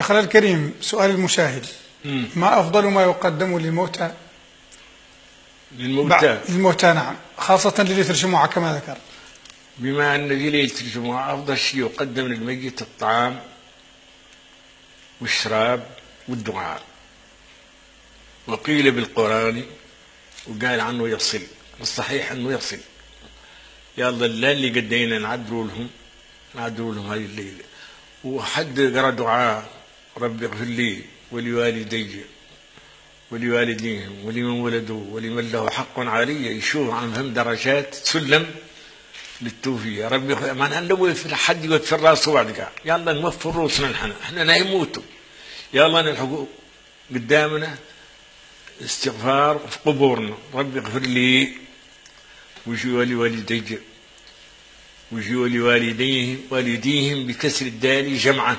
أخي الكريم، سؤال المشاهد: ما أفضل ما يقدم للموتى؟ للموتى نعم، خاصة ليلة الجمعة كما ذكر. بما أن في ليلة الجمعة أفضل شيء يقدم للميت الطعام والشراب والدعاء، وقيل بالقرآن وقال عنه يصل، والصحيح أنه يصل. يلا اللي قدينا نعدلوا لهم هذه الليلة، وحد قرأ دعاء: رب اغفر لي ولوالدي ولوالديهم ولمن ولدوا ولمن له حق علي، يشوف عن فهم درجات سلم للتوفيق. ربي معناها لو حد يوفر راسه بعد قاع، يلا نوفر روسنا احنا نموتوا، يلا نلحقوا قدامنا استغفار في قبورنا: ربي اغفر لي ولوالدي ولوالديهم بكسر الدال جمعا،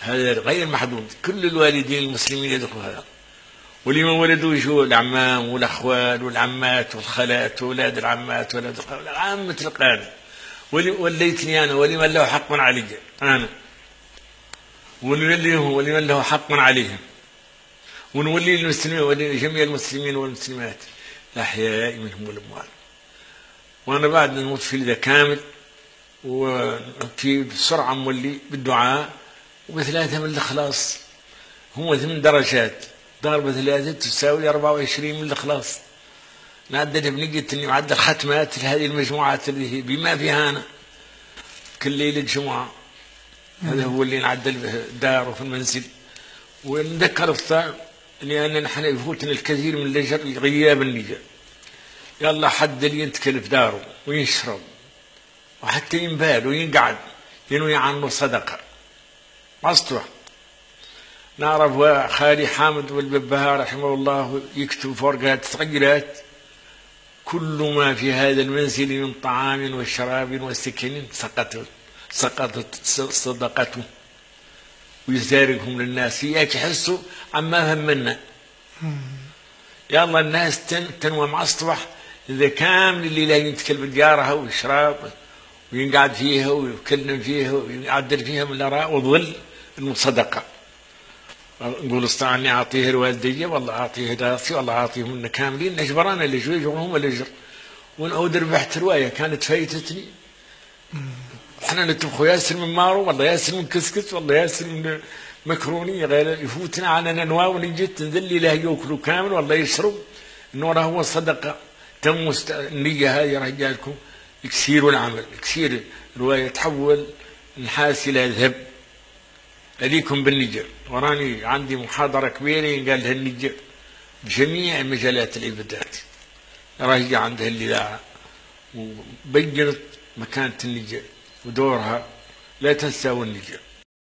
هذا غير محدود، كل الوالدين المسلمين يدخلوا هذا. ولمن ولدوا يجوا الأعمام والأخوال والعمات والخالات وأولاد العمات وأولاد الخالات، عامة القارئ. وليتني أنا ولمن له حق علي، أنا ونوليهم ولمن له حق عليهم، ونولي المسلمين ولجميع المسلمين والمسلمات الأحياء منهم والأموات. وأنا بعد نموت في ذا كامل، وفي بسرعة مولي بالدعاء، وبثلاثة من الإخلاص. هم 8 درجات، ضربة 3 تساوي 24 من الإخلاص. نعدل بنية إني معدل ختمات لهذه المجموعات اللي هي بما فيها أنا كل ليلة جمعة. هذا هو اللي نعدل به الدار وفي المنزل. ونذكر الثاني لأن نحن يفوتنا الكثير من الأجر لغياب النية. يلا حد اللي ينتكل في داره ويشرب وحتى ينبال وينقعد ينوي عنه صدقة مصطوح. نعرف خالي حامد والببهار رحمه الله يكتب في ورقات صغيرات: كل ما في هذا المنزل من طعام وشراب وسكن سقطت صدقته، ويزارقهم للناس هيك يحسوا عما همنا. يلا الناس تنوى معصطوح إذا كامل اللي لا ينتكل بديارها ويشرب وينقعد فيها ويكلم فيها ويعدل فيها من الآراء وظل المصدقة. نقول استعني أعطيه الوالدية، والله أعطيه راسي، والله أعطيهم كاملين، نجبرانا اللي يجبرهم الأجر. ونعود ربحت رواية كانت فايتتني، احنا نتبخوا ياسر من مارو، والله ياسر من كسكس، والله ياسر من مكروني، غير يفوتنا على ننوى ونجت نذلي له ياكلوا كامل والله يشرب. النور هو الصدقة. تم النية هذه رجالكم يكسير العمل، يكسير رواية تحول النحاس إلى ذهب. عليكم بالنجر. وراني عندي محاضرة كبيرة قال لها النجر بجميع مجالات العبادات، راهي عندها الإذاعة وبينت مكانة النجر ودورها، لا تنسوا النجر.